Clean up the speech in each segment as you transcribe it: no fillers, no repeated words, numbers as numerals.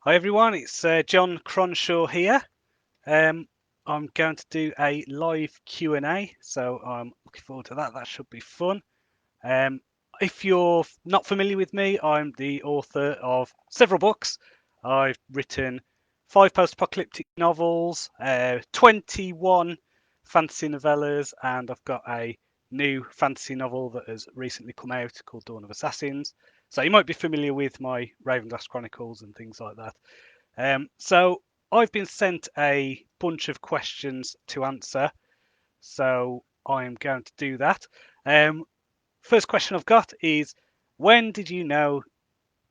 Hi everyone, it's Jon Cronshaw here. Um, I'm going to do a live Q&A, so I'm looking forward to that. That should be fun. Um, if you're not familiar with me, I'm the author of several books. I've written 5 post-apocalyptic novels, 21 fantasy novellas, and I've got a new fantasy novel that has recently come out called Dawn of Assassins. So you might be familiar with my Ravenglass Chronicles and things like that. So I've been sent a bunch of questions to answer, so I'm going to do that. Um, First question I've got is, when did you know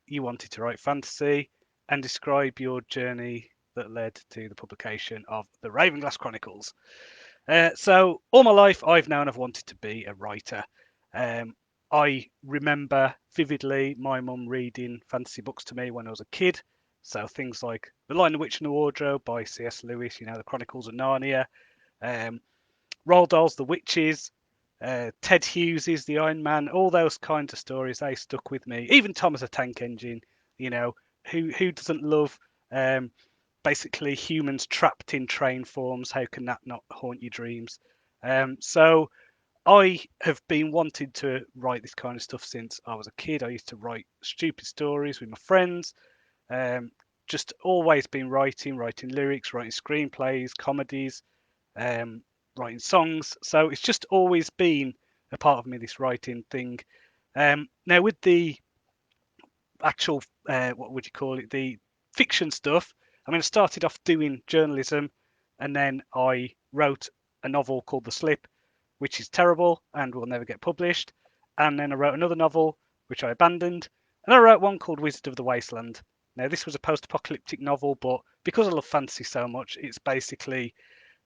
you wanted to write fantasy, and describe your journey that led to the publication of the Ravenglass Chronicles? So all my life I've known I've wanted to be a writer. Um, I remember vividly my mum reading fantasy books to me when I was a kid. So things like The Lion, the Witch and the Wardrobe by C.S. Lewis, the Chronicles of Narnia, um, Roald Dahl's The Witches, Ted Hughes's The Iron Man, all those kinds of stories, they stuck with me. Even Thomas the Tank Engine, you know, who doesn't love um, basically humans trapped in train forms? How can that not haunt your dreams? So I have been wanting to write this kind of stuff since I was a kid. I used to write stupid stories with my friends. Um, just always been writing lyrics, writing screenplays, comedies, um, writing songs. So it's just always been a part of me, this writing thing. Now with the actual, what would you call it, the fiction stuff. I mean, I started off doing journalism, and then I wrote a novel called The Slip, which is terrible and will never get published. And then I wrote another novel, which I abandoned, and I wrote one called Wizard of the Wasteland. Now, this was a post-apocalyptic novel, but because I love fantasy so much, it's basically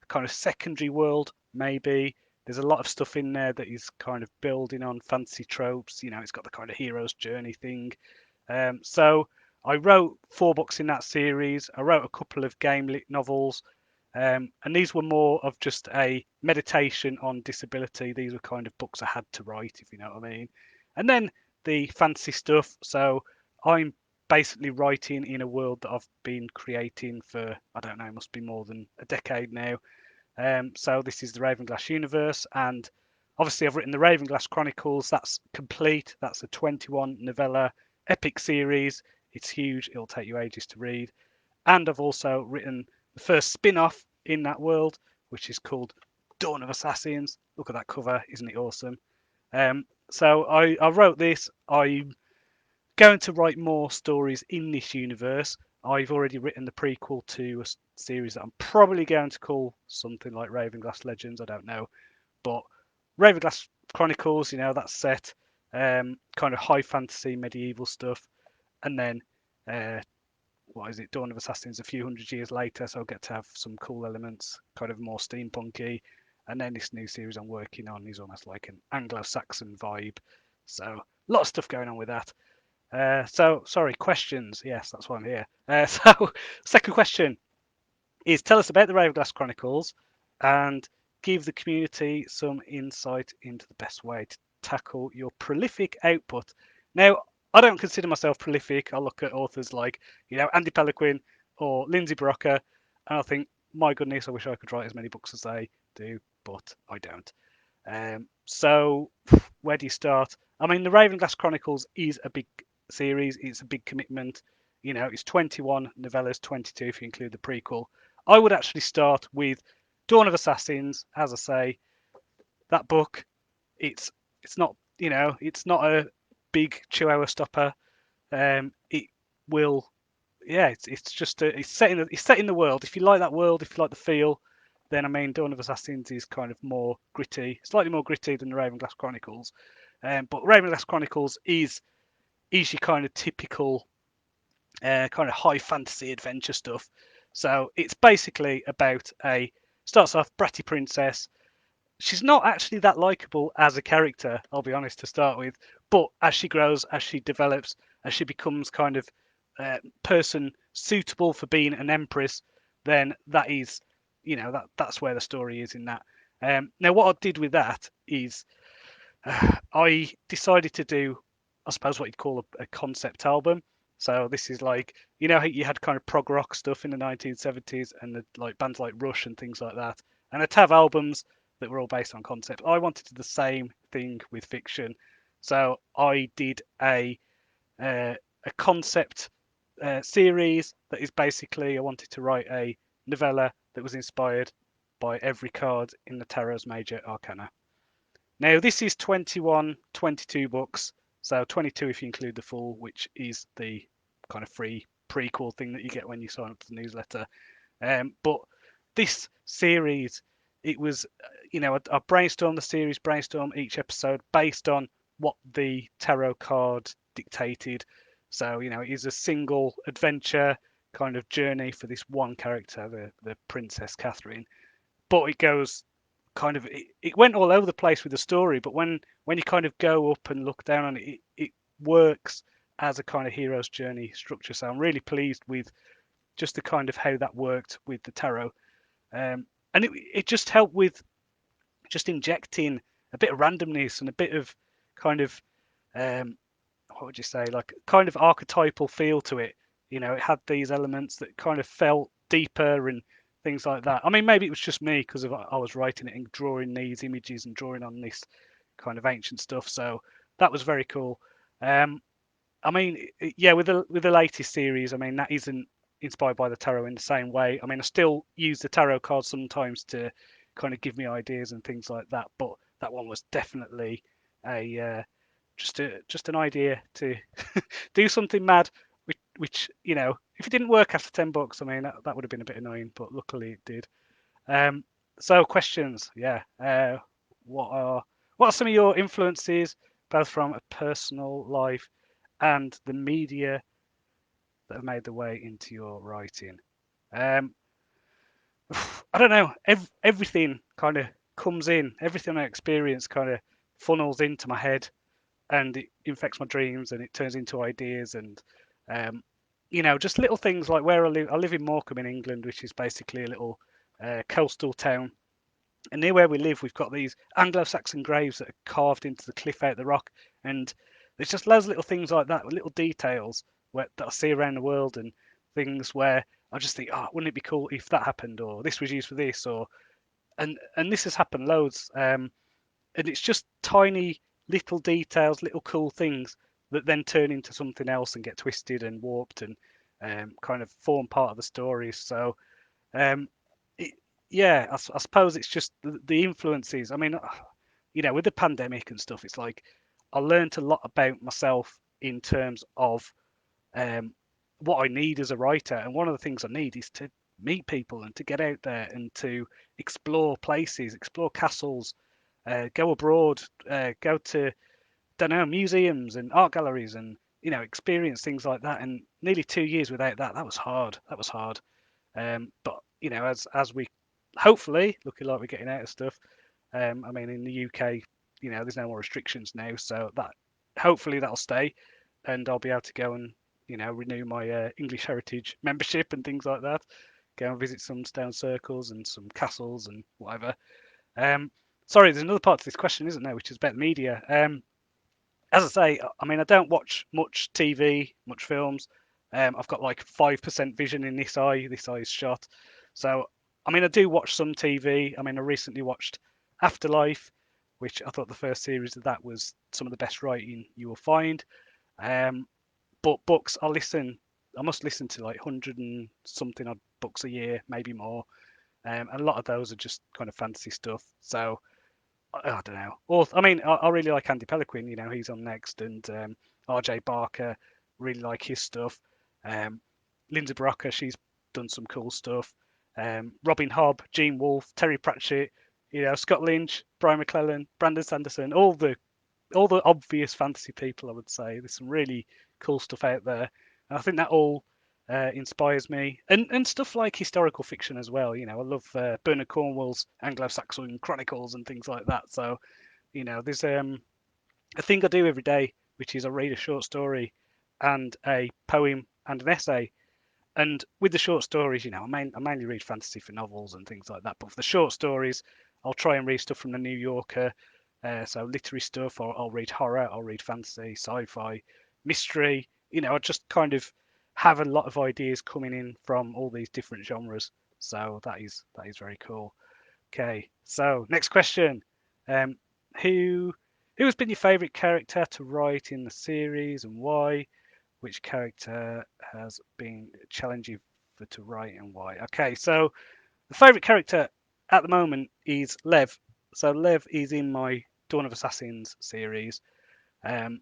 a kind of secondary world, maybe. There's a lot of stuff in there that is kind of building on fantasy tropes. It's got the kind of hero's journey thing. So I wrote 4 books in that series. I wrote a couple of game lit novels, and these were more of just a meditation on disability. These were kind of books I had to write, if you know what I mean. And then the fantasy stuff. So I'm basically writing in a world that I've been creating for, I don't know, it must be more than a decade now. So this is the Ravenglass universe, and obviously I've written the Ravenglass Chronicles. That's complete. That's a 21 novella epic series. It's huge. It'll take you ages to read. And I've also written the first spin-off in that world, which is called Dawn of Assassins. Look at that cover, isn't it awesome? So I wrote this. I'm going to write more stories in this universe. I've already written the prequel to a series that I'm probably going to call something like Ravenglass Legends. I don't know, but Ravenglass Chronicles, that's set kind of high fantasy medieval stuff, and then what is it? Dawn of Assassins a few hundred years later, so I'll get to have some cool elements, kind of more steampunky. And then this new series I'm working on is almost like an Anglo-Saxon vibe. So a lot of stuff going on with that. So sorry, questions. Yes, that's why I'm here. So second question is, tell us about the Ravenglass Chronicles and give the community some insight into the best way to tackle your prolific output. Now, I don't consider myself prolific. I look at authors like, Andy Pelequin or Lindsay Barocca, and I think, my goodness, I wish I could write as many books as they do, but I don't. So where do you start? I mean, the Ravenglass Chronicles is a big series. It's a big commitment. It's 21 novellas, 22 if you include the prequel. I would actually start with Dawn of Assassins. As I say, that book, it's it's not it's not a big 2 hour stopper. It will, yeah, it's just it's set in the world. If you like that world, if you like the feel, then I mean, Dawn of Assassins is kind of more gritty, slightly more gritty than the Ravenglass Chronicles. But Ravenglass Chronicles is your kind of typical kind of high fantasy adventure stuff. So it's basically about starts off bratty princess. She's not actually that likable as a character, I'll be honest, to start with. But as she grows, as she develops, as she becomes kind of person suitable for being an empress, then that is, that's where the story is in that. Now, what I did with that is I decided to do, I suppose, what you'd call a concept album. So this is like, you know, how you had kind of prog rock stuff in the 1970s and like bands like Rush and things like that, and they'd have albums that were all based on concept. I wanted to do the same thing with fiction, so I did a concept series that is basically I wanted to write a novella that was inspired by every card in the Tarot's major arcana. Now this is 21, 22 books, so 22 if you include the full, which is the kind of free prequel thing that you get when you sign up to the newsletter. But this series, it was, I brainstormed the series, brainstorm each episode based on what the tarot card dictated. So, it is a single adventure kind of journey for this one character, the Princess Catherine. But it goes kind of, it went all over the place with the story. But when you kind of go up and look down on it, it works as a kind of hero's journey structure. So I'm really pleased with just the kind of how that worked with the tarot. And it just helped with just injecting a bit of randomness and a bit of kind of what would you say, like kind of archetypal feel to it. It had these elements that kind of felt deeper and things like that. I mean, maybe it was just me because I was writing it and drawing these images and drawing on this kind of ancient stuff. So that was very cool. I mean, yeah, with the latest series, I mean that isn't inspired by the tarot in the same way. I mean, I still use the tarot cards sometimes to kind of give me ideas and things like that, but that one was definitely a just an idea to do something mad, which if it didn't work after 10 books, I mean that would have been a bit annoying, but luckily it did. So questions, yeah. What are what are some of your influences, both from a personal life and the media that have made their way into your writing? Um, I don't know. Everything kind of comes in. Everything I experience kind of funnels into my head, and it infects my dreams, and it turns into ideas, and um, just little things like where I live. I live in Morecambe in England, which is basically a little coastal town. And near where we live, we've got these Anglo-Saxon graves that are carved into the cliff out of the rock, and there's just loads of little things like that, little details that I see around the world, and things where I just think, oh, wouldn't it be cool if that happened, or this was used for this, or and this has happened loads, and it's just tiny little details, little cool things that then turn into something else and get twisted and warped and kind of form part of the stories. So um, it, yeah, I suppose it's just the influences. I mean, with the pandemic and stuff, it's like I learned a lot about myself in terms of um, what I need as a writer. And one of the things I need is to meet people and to get out there and to explore places, explore castles, go abroad, go to, don't know, museums and art galleries and, experience things like that. And nearly 2 years without that, that was hard. That was hard. But as we hopefully looking like we're getting out of stuff. I mean, in the UK, there's no more restrictions now, so that hopefully that'll stay, and I'll be able to go and renew my English Heritage membership and things like that. Go and visit some stone circles and some castles and whatever. Um, Sorry, there's another part to this question, isn't there, which is about the media. As I say, I mean, I don't watch much TV, much films. I've got like 5% vision in this eye. This eye is shot. So, I mean, I do watch some TV. I mean, I recently watched Afterlife, which I thought the first series of that was some of the best writing you will find. Um, but books, I must listen to like 100 and something odd books a year, maybe more. And a lot of those are just kind of fantasy stuff. So, I don't know. Or I mean, I really like Andy Peliquin. He's on next, and R.J. Barker. Really like his stuff. Lindsay Barocca, she's done some cool stuff. Robin Hobb, Gene Wolfe, Terry Pratchett. Scott Lynch, Brian McClellan, Brandon Sanderson. All the obvious fantasy people, I would say. There's some really cool stuff out there, and I think that all inspires me, and stuff like historical fiction as well. I love Bernard Cornwell's Anglo-Saxon Chronicles and things like that. So there's a thing I do every day, which is I read a short story and a poem and an essay. And with the short stories, I mainly read fantasy for novels and things like that. But for the short stories, I'll try and read stuff from the New Yorker, so literary stuff, or I'll read horror, I'll read fantasy, sci-fi, mystery, I just kind of have a lot of ideas coming in from all these different genres. So that is very cool. Okay, so next question. Um, who who has been your favourite character to write in the series and why? Which character has been challenging for to write and why? Okay, so the favourite character at the moment is Lev. So Lev is in my Dawn of Assassins series. Um,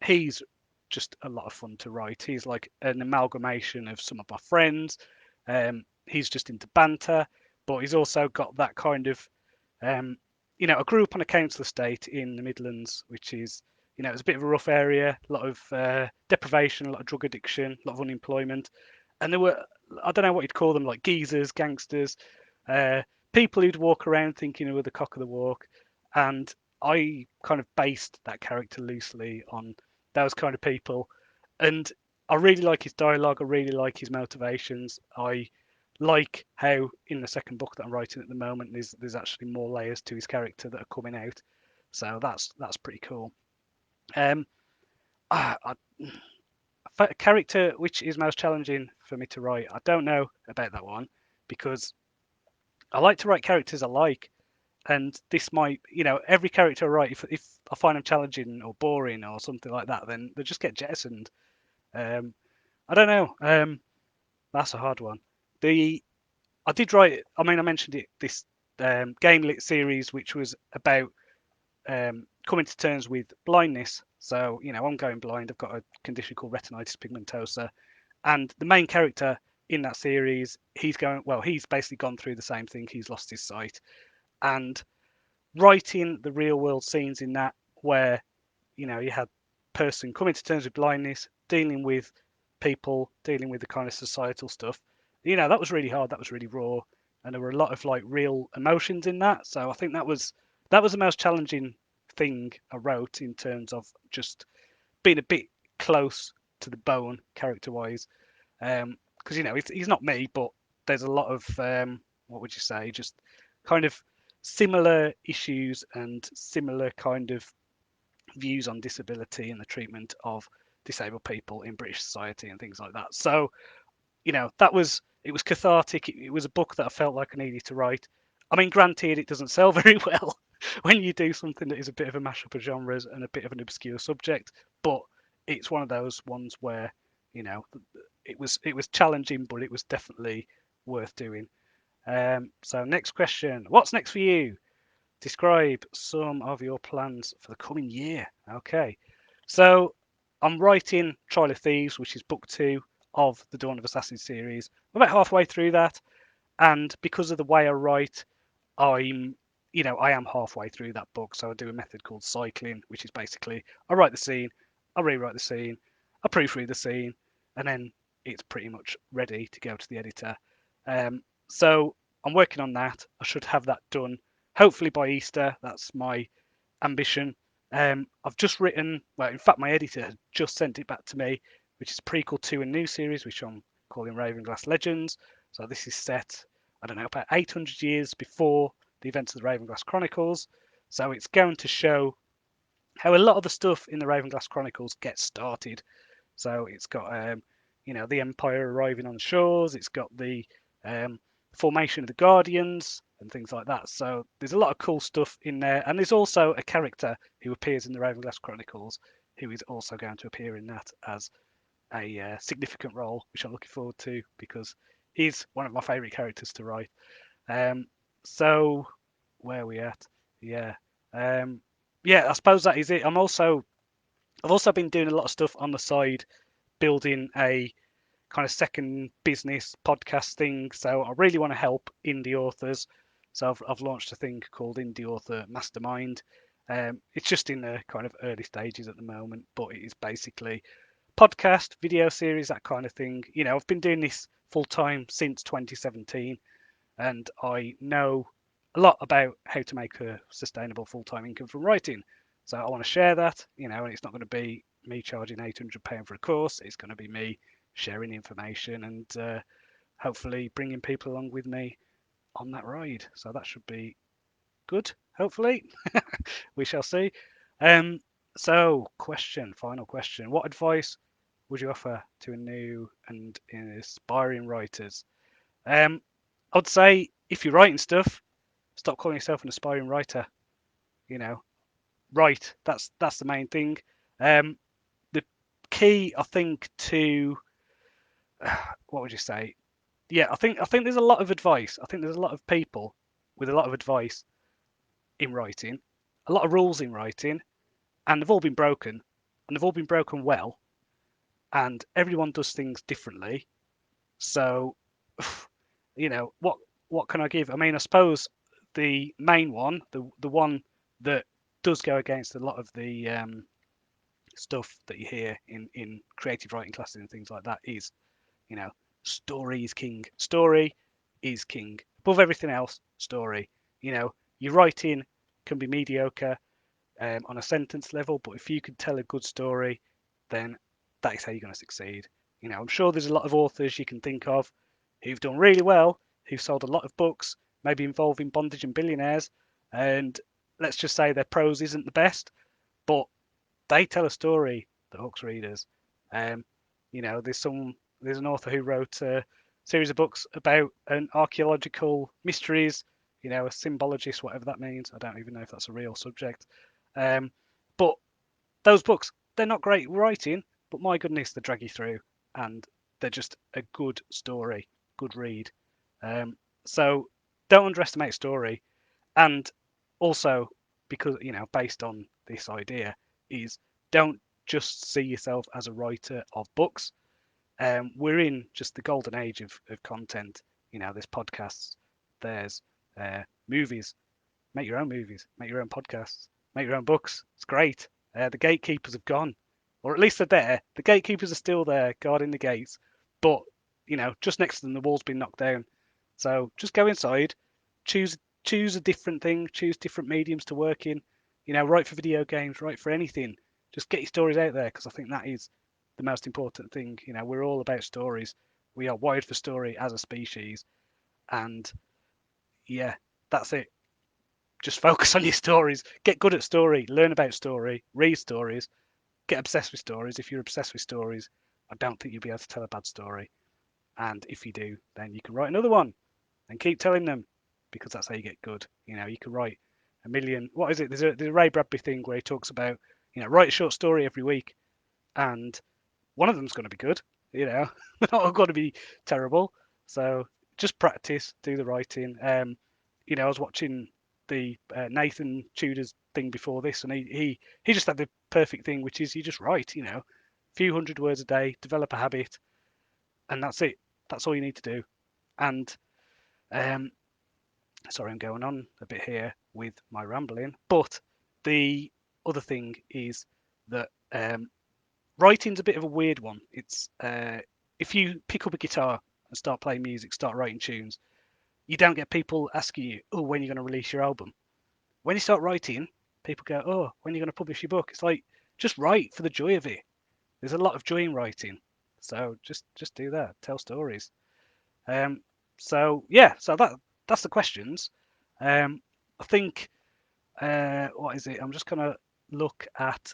he's just a lot of fun to write. He's like an amalgamation of some of my friends. He's just into banter, but he's also got that kind of, I grew up on a council estate in the Midlands, which is, it's a bit of a rough area, a lot of deprivation, a lot of drug addiction, a lot of unemployment, and there were, I don't know what you'd call them, like geezers, gangsters, uh, people who'd walk around thinking they were the cock of the walk, and I kind of based that character loosely on those kind of people. And I really like his dialogue. I really like his motivations. I like how in the second book that I'm writing at the moment, there's actually more layers to his character that are coming out. So that's pretty cool. Um, a character which is most challenging for me to write. I don't know about that one because I like to write characters I like, and this might, every character I write, if I find them challenging or boring or something like that, then they just get jettisoned. Um, I don't know. That's a hard one. The I did write. I mean, I mentioned it. This game lit series, which was about coming to terms with blindness. So, I'm going blind. I've got a condition called retinitis pigmentosa, and the main character in that series, he's going. Well, he's basically gone through the same thing. He's lost his sight, and writing the real world scenes in that where you had person coming to terms with blindness, dealing with people, dealing with the kind of societal stuff. That was really hard. That was really raw, and there were a lot of like real emotions in that. So I think that was the most challenging thing I wrote in terms of just being a bit close to the bone character wise. Because he's not me, but there's a lot of what would you say, just kind of similar issues and similar kind of views on disability and the treatment of disabled people in British society and things like that. So, it was cathartic. It was a book that I felt like I needed to write. I mean, granted, it doesn't sell very well when you do something that is a bit of a mashup of genres and a bit of an obscure subject, but it's one of those ones where, you know, it was challenging, but it was definitely worth doing. So next question, what's next for you? Describe some of your plans for the coming year. Okay, so I'm writing Trial of Thieves, which is book 2 of the Dawn of Assassins series. I'm about halfway through that, and because of the way I write, I'm, I am halfway through that book. So I do a method called cycling, which is basically I write the scene, I rewrite the scene, I proofread the scene, and then it's pretty much ready to go to the editor. So I'm working on that. I should have that done hopefully by Easter. That's my ambition. I've just written, well, in fact, my editor has just sent it back to me, which is a prequel to a new series, which I'm calling Ravenglass Legends. So this is set, I don't know, about 800 years before the events of the Ravenglass Chronicles. So it's going to show how a lot of the stuff in the Ravenglass Chronicles gets started. So it's got, the Empire arriving on the shores. It's got the formation of the Guardians and things like that. So there's a lot of cool stuff in there. And there's also a character who appears in the Ravenglass Chronicles who is also going to appear in that as a significant role, which I'm looking forward to because he's one of my favourite characters to write. So where are we at? Yeah. Yeah, I suppose that is it. I've also been doing a lot of stuff on the side, building a kind of second business podcast thing. So I really want to help indie authors. So I've launched a thing called Indie Author Mastermind. It's just in the kind of early stages at the moment, but it is basically podcast, video series, that kind of thing. I've been doing this full time since 2017, and I know a lot about how to make a sustainable full time income from writing. So I want to share that, and it's not going to be me charging £800 for a course. It's going to be me sharing information and hopefully bringing people along with me on that ride. So that should be good, hopefully. We shall see. So, final question. What advice would you offer to a new and aspiring writers? I'd say if you're writing stuff, stop calling yourself an aspiring writer. You know, write. That's the main thing. The key, I think, to what would you say? Yeah, I think there's a lot of advice. I think there's a lot of people with a lot of advice in writing, a lot of rules in writing, and they've all been broken, and they've all been broken well, and everyone does things differently. So, what can I give? I mean, I suppose the main one, the one that does go against a lot of the stuff that you hear in creative writing classes and things like that is, you know, story is king. Story is king. Above everything else, story. Your writing can be mediocre on a sentence level, but if you can tell a good story, then that is how you're going to succeed. I'm sure there's a lot of authors you can think of who've done really well, who've sold a lot of books, maybe involving bondage and billionaires, and let's just say their prose isn't the best, but they tell a story that hooks readers. Um, there's an author who wrote a series of books about an archaeological mysteries. A symbologist, whatever that means. I don't even know if that's a real subject. Um, but those books, they're not great writing, but my goodness, they drag you through, and they're just a good story, good read. So don't underestimate story, and also because based on this idea is don't just see yourself as a writer of books. We're in just the golden age of content. There's podcasts, there's movies. Make your own movies, make your own podcasts, make your own books. It's great. The gatekeepers have gone, or at least they're there. The gatekeepers are still there, guarding the gates, but just next to them, the wall's been knocked down. So just go inside, choose choose a different thing, choose different mediums to work in. Write for video games, write for anything. Just get your stories out there because I think that is the most important thing. We're all about stories. We are wired for story as a species, and yeah, that's it. Just focus on your stories. Get good at story. Learn about story. Read stories. Get obsessed with stories. If you're obsessed with stories, I don't think you'll be able to tell a bad story. And if you do, then you can write another one and keep telling them because that's how you get good. You can write a million. What is it? There's a Ray Bradbury thing where he talks about, write a short story every week and one of them's going to be good. They're not going to be terrible. So just practice, do the writing. I was watching the Nathan Tudor's thing before this, and he just had the perfect thing, which is you just write. A few hundred words a day, develop a habit, and that's it. That's all you need to do. And um, sorry, I'm going on a bit here with my rambling, but the other thing is that writing's a bit of a weird one. It's if you pick up a guitar and start playing music, start writing tunes, you don't get people asking you, "Oh, when are you going to release your album?" When you start writing, people go, "Oh, when are you going to publish your book?" It's like just write for the joy of it. There's a lot of joy in writing, so just do that. Tell stories. Um, so yeah, so that's the questions. I think what is it? I'm just gonna look at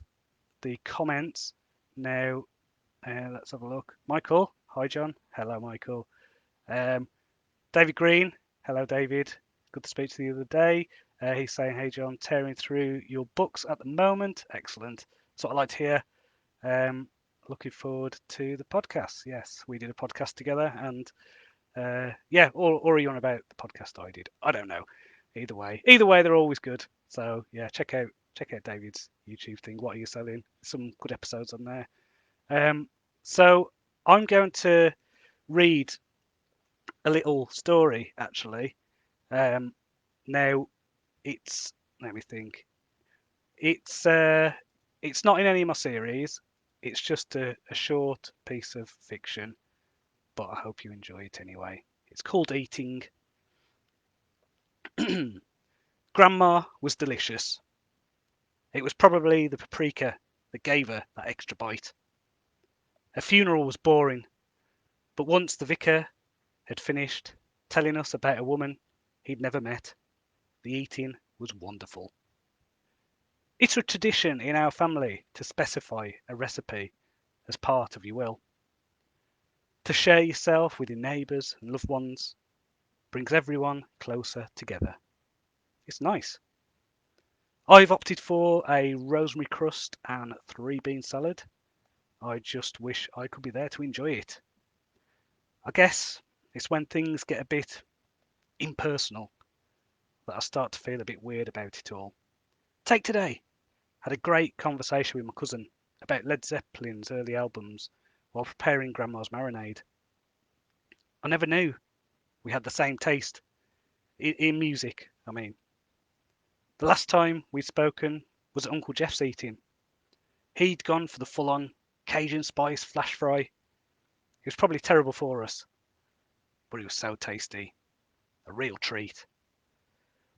the comments now. Let's have a look. Michael, hi John. Hello, Michael. Um, David Green, hello David. Good to speak to you the other day. He's saying, hey John, tearing through your books at the moment. Excellent. That's what I like to hear. Looking forward to the podcast. Yes, we did a podcast together, and yeah, or are you on about the podcast I did? I don't know. Either way, they're always good. So yeah, check out David's YouTube thing. What are you selling? Some good episodes on there. So I'm going to read a little story actually. Now let me think. It's not in any of my series. It's just a short piece of fiction, but I hope you enjoy it anyway. It's called Eating. Grandma was delicious. It was probably the paprika that gave her that extra bite. Her funeral was boring, but once the vicar had finished telling us about a woman he'd never met, the eating was wonderful. It's a tradition in our family to specify a recipe as part of your will. To share yourself with your neighbours and loved ones brings everyone closer together. It's nice. I've opted for a rosemary crust and 3 bean salad. I just wish I could be there to enjoy it. I guess it's when things get a bit impersonal that I start to feel a bit weird about it all. Take today. Had a great conversation with my cousin about Led Zeppelin's early albums while preparing Grandma's marinade. I never knew we had the same taste in music. I mean, the last time we'd spoken was at Uncle Jeff's eating. He'd gone for the full-on Cajun spice flash fry. It was probably terrible for us, but it was so tasty. A real treat.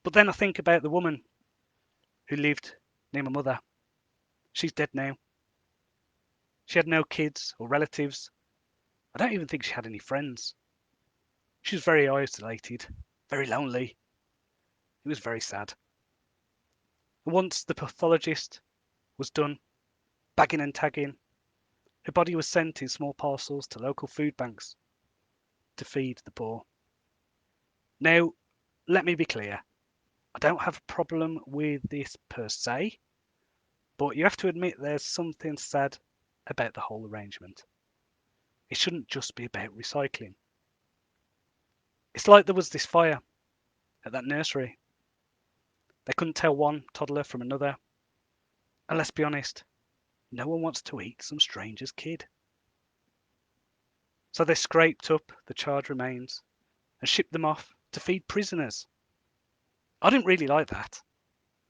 But then I think about the woman who lived near my mother. She's dead now. She had no kids or relatives. I don't even think she had any friends. She was very isolated, very lonely. It was very sad. And once the pathologist was done bagging and tagging, her body was sent in small parcels to local food banks to feed the poor. Now, let me be clear. I don't have a problem with this per se, but you have to admit there's something sad about the whole arrangement. It shouldn't just be about recycling. It's like there was this fire at that nursery. They couldn't tell one toddler from another. And let's be honest, no one wants to eat some stranger's kid. So they scraped up the charred remains and shipped them off to feed prisoners. I didn't really like that.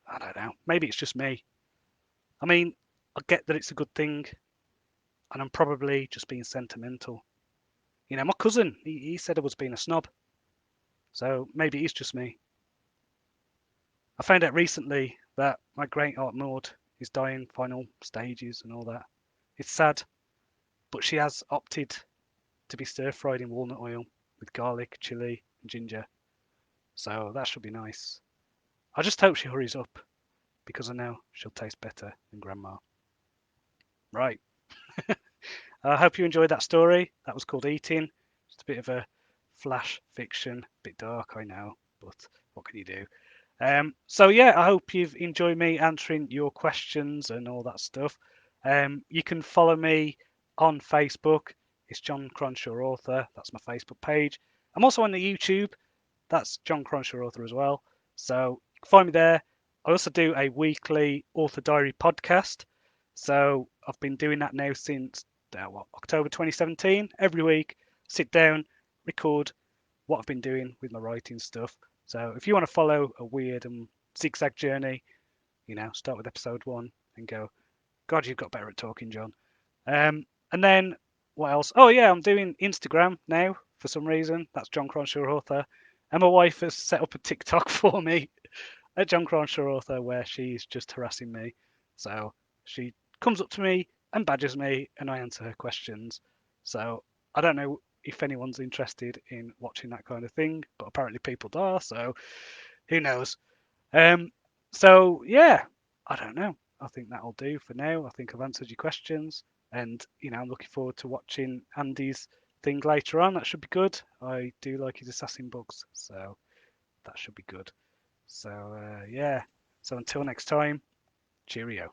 I don't know. Maybe it's just me. I mean, I get that it's a good thing, and I'm probably just being sentimental. You know, my cousin, he said I was being a snob. So maybe it's just me. I found out recently that my great aunt Maud is dying, final stages and all that. It's sad, but she has opted to be stir-fried in walnut oil with garlic, chili, and ginger. So that should be nice. I just hope she hurries up because I know she'll taste better than Grandma. Right. I hope you enjoyed that story. That was called Eating. Just a bit of a flash fiction, a bit dark, I know, but what can you do? So yeah, I hope you've enjoyed me answering your questions and all that stuff. You can follow me on Facebook. It's Jon Cronshaw Author. That's my Facebook page. I'm also on the YouTube. That's Jon Cronshaw Author as well. So find me there. I also do a weekly author diary podcast. So I've been doing that now since October 2017. Every week, sit down, record what I've been doing with my writing stuff. So if you want to follow a weird and zigzag journey, you know, start with episode 1 and go, God, you've got better at talking, Jon. And then what else? Oh yeah, I'm doing Instagram now for some reason. That's Jon Cronshaw Author. And my wife has set up a TikTok for me at Jon Cronshaw Author where she's just harassing me. So she comes up to me and badgers me and I answer her questions. So I don't know if anyone's interested in watching that kind of thing, but apparently people are, so who knows? Um, so yeah, I don't know. I think that'll do for now. I think I've answered your questions, and you know, I'm looking forward to watching Andy's thing later on. That should be good. I do like his assassin books, so that should be good. So yeah. So until next time, cheerio.